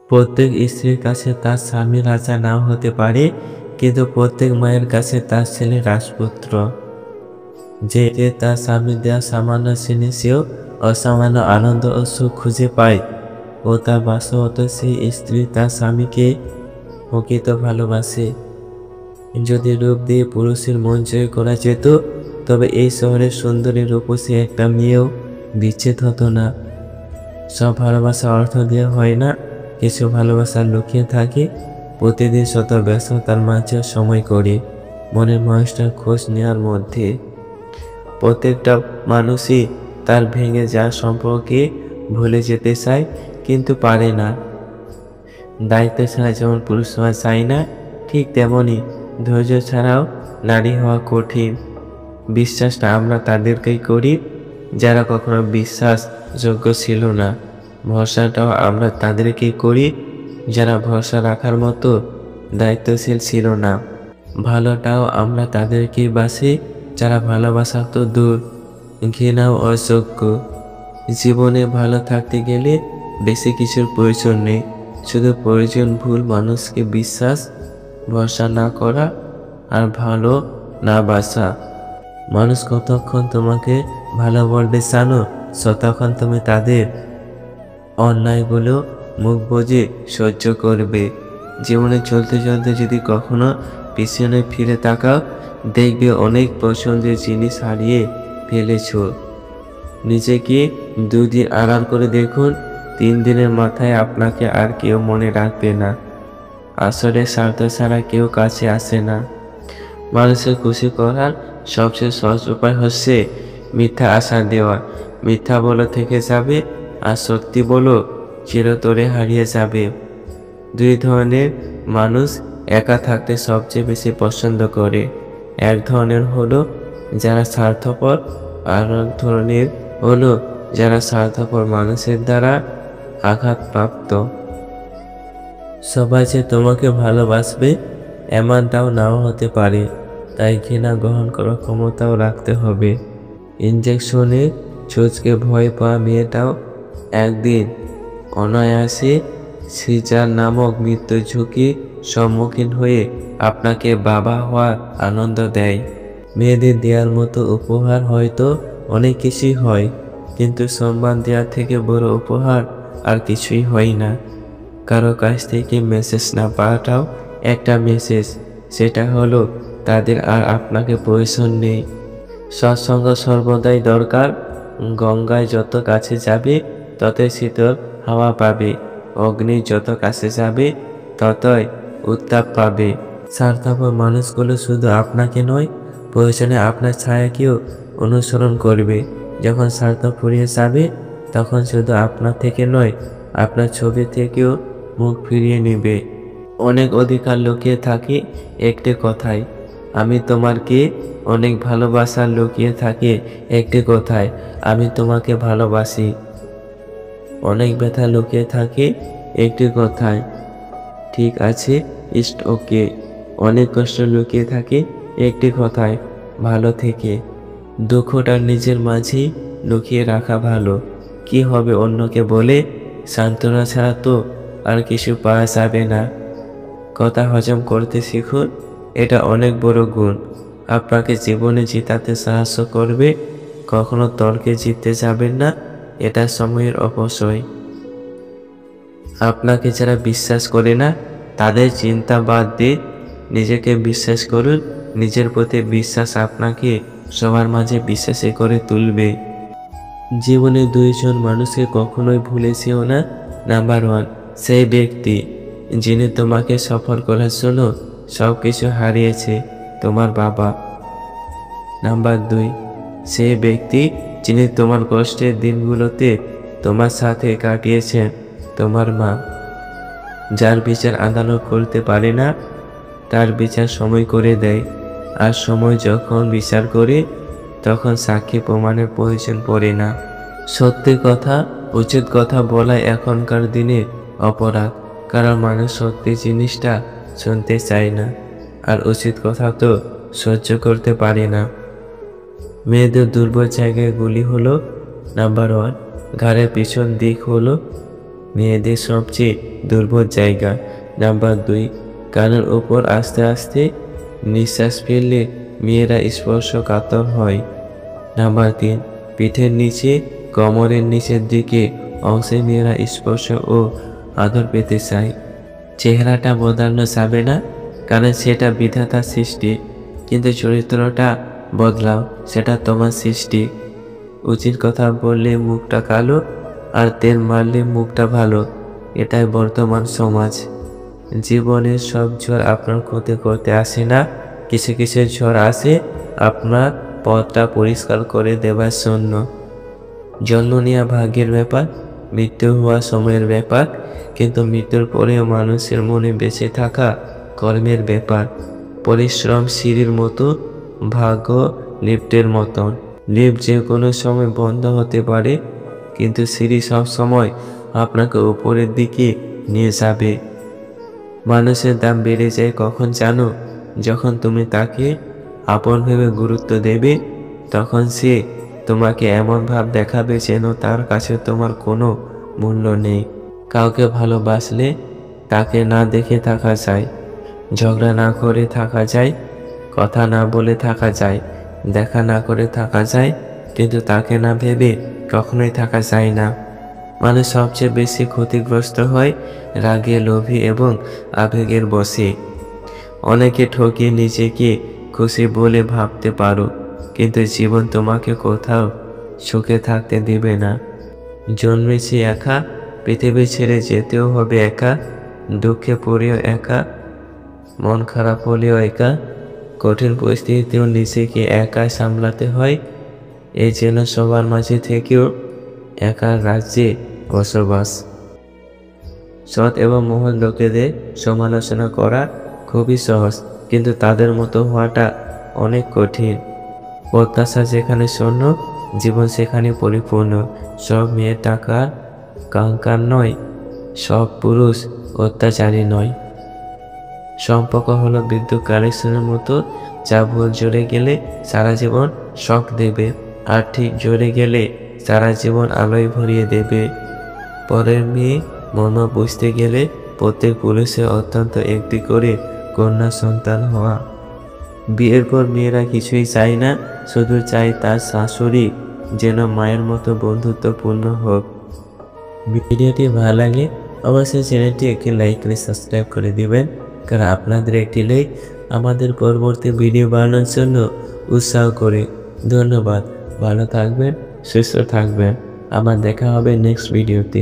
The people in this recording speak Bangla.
প্রত্যেক স্ত্রীর কাছে তার স্বামী রাজা নাও হতে পারে, কিন্তু প্রত্যেক মায়ের কাছে তার ছেলে রাজপুত্র। যে তার স্বামী দেওয়া সামান্য জিনিসেও অসামান্য আনন্দ ও সুখ খুঁজে পায়, ও তার বাস্তবত সেই স্ত্রী তার স্বামীকে প্রকৃত ভালোবাসে। যদি রূপ দিয়ে পুরুষের মন জয় করা যেত, তবে এই শহরের সুন্দরী রূপসী একটা মেয়েও বিচ্ছেদ হতো না। সব ভালোবাসা অর্থ দিয়ে হয় না, কিছু ভালোবাসা লুকিয়ে থাকে প্রতিদিন শত ব্যস্ততার মাঝে সময় করে মনের মানুষটার খোঁজ নেওয়ার মধ্যে। প্রত্যেকটা মানুষই তার ভেঙে যাওয়া সম্পর্কে ভুলে যেতে চায়, কিন্তু পারে না। দায়িত্ব ছাড়া যেমন পুরুষ হওয়া চায় না, ঠিক তেমনই ধৈর্য ছাড়াও নারী হওয়া কঠিন। বিশ্বাসটা আমরা তাদেরকেই করি যারা কখনো বিশ্বাসযোগ্য ছিল না। ভরসাটাও আমরা তাদেরকেই করি যারা ভরসা রাখার মতো দায়িত্বশীল ছিল না। ভালোটাও আমরা তাদেরকেই বাসি যারা ভালোবাসা তো দূর, ঘৃণাও অযোগ্য। জীবনে ভালো থাকতে গেলে বেশি কিছুর প্রয়োজন নেই, শুধু প্রয়োজন ভুল মানুষকে বিশ্বাস ভরসা না করা আর ভালো না বাসা। মানুষ কতক্ষণ তোমাকে ভালো বলবে জানো? ততক্ষণ তুমি তাদের অন্যায়গুলো মুখ বুজে সহ্য করবে। জীবনে চলতে চলতে যদি কখনো পিছনে ফিরে তাকাও, দেখবে অনেক পছন্দের জিনিস হারিয়ে ফেলেছ। নিজেকে 2 দিন আড়াল করে দেখুন, 3 দিনের মাথায় আপনাকে আর কেউ মনে রাখবে না। আসলে স্বার্থ ছাড়া কেউ কাছে আসে না। মানুষের খুশি করার সবচেয়ে সহজ উপায় হচ্ছে মিথ্যা আশা দেওয়া। মিথ্যা বলো থেকে যাবে, আর সত্যি বলো চিরতরে হারিয়ে যাবে। 2 ধরনের মানুষ একা থাকতে সবচেয়ে বেশি পছন্দ করে। এক ধরনের হলো যারা স্বার্থপর, আর এক ধরনের হলো যারা স্বার্থপর মানুষের দ্বারা আঘাতপ্রাপ্ত। সবাই যে তোমাকে ভালোবাসবে এমনটাও নাও হতে পারে, তাই ঘৃণা গ্রহণ করার ক্ষমতাও রাখতে হবে। ইনজেকশনে ছুঁচকে ভয় পাওয়া মেয়েটাও একদিন অনায়াসে সিজার নামক মৃত্যুর ঝুঁকি সম্মুখীন হয়ে আপনাকে বাবা হওয়ার আনন্দ দেয়। মেয়েদের দেওয়ার মতো উপহার হয়তো অনেক কিছুই হয়, কিন্তু সম্মান দেওয়ার থেকে বড় উপহার আর কিছুই হয় না। কারো কাছ থেকে মেসেজ না পাওয়াটাও একটা মেসেজ, সেটা হলো তাদের আর আপনাকে প্রয়োজন নেই। সৎসঙ্গ সর্বদাই দরকার। গঙ্গায় যত কাছে যাবে ততই শীতল হাওয়া পাবে, অগ্নি যত কাছে যাবে ততই উত্তাপ পাবে। স্বার্থপর মানুষগুলো শুধু আপনাকে নয়, প্রয়োজনে আপনার ছায়াকেও অনুসরণ করবে। যখন স্বার্থ ফুরিয়ে যাবে, তখন শুধু আপনার থেকে নয়, আপনার ছবি থেকেও মুখ ফিরিয়ে নেবে। অনেক অধিকার লুকিয়ে থাকে একটি কথায়, আমি তোমার কে। অনেক ভালোবাসা লুকিয়ে থাকে একটি কথায়, আমি তোমাকে ভালোবাসি। অনেক ব্যথা লুকিয়ে থাকে একটি কথায়, ঠিক আছে, ইটস ওকে। অনেক কষ্ট লুকিয়ে থাকে একটি কথায়, ভালো থেকে। দুঃখটা নিজের মাঝেই লুকিয়ে রাখা ভালো। কি হবে অন্যকে বলে? সান্ত্বনা ছাড়া তো আর কিছু পাওয়া যাবে না। কথা হজম করতে শিখুন, এটা অনেক বড় গুণ। আপনাকে জীবনে জিতাতে সাহায্য করবে। কখনো তর্কে জিততে যাবেন না, এটা সময়ের অপচয়। আপনাকে যারা বিশ্বাস করে না, তাদের চিন্তা বাদ দিয়ে নিজেকে বিশ্বাস করুন। নিজের প্রতি বিশ্বাস আপনাকে সবার মাঝে বিশ্বাসী করে তুলবে। জীবনে 2 জন মানুষকে কখনোই ভুলে যেও না। নাম্বার 1, সেই ব্যক্তি যিনি তোমাকে সফল করার জন্য সব কিছু হারিয়েছে, তোমার বাবা। নাম্বার 2, সেই ব্যক্তি যিনি তোমার কষ্টের দিনগুলোতে তোমার সাথে কাটিয়েছেন, তোমার মা। যার বিচার আদালত করতে পারে না, তার বিচার সময় করে দেয়। আর সময় যখন বিচার করে, তখন সাক্ষী প্রমাণের প্রয়োজন পড়ে না। সত্যি কথা, উচিত কথা বলা এখনকার দিনে অপরাধ, কারণ মানুষ সত্যি জিনিসটা শুনতে চায় না, আর উচিত কথা তো সহ্য করতে পারে না। মেয়েদের দুর্বল জায়গাগুলি হলো, নাম্বার 1, ঘাড়ের পিছন দিক হলো মেয়েদের সবচেয়ে দুর্বল জায়গা। নাম্বার 2, কানের উপর আস্তে আস্তে নিঃশ্বাস ফেললে মেয়েরা স্পর্শকাতর হয়। নাম্বার 3, পিঠের নিচে, কোমরের নিচের দিকে অংশে মেয়েরা স্পর্শ ও আদর পেতে চায়। চেহারাটা বদলানো যাবে না, কারণ সেটা বিধাতার সৃষ্টি, কিন্তু চরিত্রটা বদলাও, সেটা তোমার সৃষ্টি। উচিত কথা বললে মুখটা কালো, আর তেল মারলে মুখটা ভালো, এটাই বর্তমান সমাজ। জীবনের সব ঝড় আপনার ক্ষতি করতে আসে না, কিছু কিছু ঝড় আসে আপনার পথটা পরিষ্কার করে দেওয়ার জন্য। জন্ম নেওয়া ভাগ্যের ব্যাপার, মৃত্যু হওয়া সময়ের ব্যাপার, কিন্তু মৃত্যুর পরেও মানুষের মনে বেঁচে থাকা কর্মের ব্যাপার। পরিশ্রম সিঁড়ির মতো, ভাগ্য লিফটের মতন। লিফট যে কোনো সময় বন্ধ হতে পারে, কিন্তু সিঁড়ি সব সময় আপনাকে উপরের দিকে নিয়ে যাবে। মানুষের দাম বেড়ে যায় কখন জানো? যখন তুমি তাকে আপন ভেবে গুরুত্ব দেবে, তখন সে তোমাকে এমন ভাব দেখাবে যেন তার কাছে তোমার কোনো মূল্য নেই। কাউকে ভালোবাসলে তাকে না দেখে থাকা যায়, ঝগড়া না করে থাকা যায়, কথা না বলে থাকা যায়, দেখা না করে থাকা যায়, কিন্তু তাকে না ভেবে কখনোই থাকা যায় না। মানুষ সবচেয়ে বেশি ক্ষতিগ্রস্ত হয় রাগে, লোভী এবং আবেগের বশে। অনেকে ঠকিয়ে নিজেকে খুশি বলে ভাবতে পারো, কিন্তু জীবন তোমাকে কোথাও সুখে থাকতে দিবে না। জন্মেছি একা, পৃথিবী ছেড়ে যেতেও হবে একা, দুঃখে পড়েও একা, মন খারাপ হলেও একা, কঠিন পরিস্থিতিতেও নিজেকে একা সামলাতে হয়। এই যেন সবার মাঝে থেকেও একার রাজ্যে বসবাস। সৎ এবং মহৎ লোকেদের সমালোচনা করা খুবই সহজ, কিন্তু তাদের মতো হওয়াটা অনেক কঠিন। প্রত্যাশা যেখানে শূন্য, জীবন সেখানে পরিপূর্ণ। সব মেয়ে টাকার কাঙ্গাল নয়, সব পুরুষ অত্যাচারী নয়। সম্পর্ক হলো বিদ্যুৎ কানেকশনের মতো, যা ভুল জুড়ে গেলে সারা জীবন শক দেবে, আর ঠিক জুড়ে গেলে সারা জীবন আলোয় ভরিয়ে দেবে। পরের মেয়ে মর্ম বুঝতে গেলে প্রত্যেক পুরুষের অত্যন্ত একটি করে কন্যা সন্তান হওয়া। বিয়ের পর মেয়েরা কিছুই চায় না, শুধু চায় তার শাশুড়ি যেন মায়ের মতো বন্ধুত্বপূর্ণ হোক। ভিডিওটি ভালো লাগে অবশ্যই চ্যানেলটি একটি লাইক করে সাবস্ক্রাইব করে দিবেন, কারণ আপনাদের একটি লাইক আমাদের পরবর্তী ভিডিও বানানোর জন্য উৎসাহ করে। ধন্যবাদ, ভালো থাকবেন, সুস্থ থাকবেন। আবার দেখা হবে নেক্সট ভিডিওতে।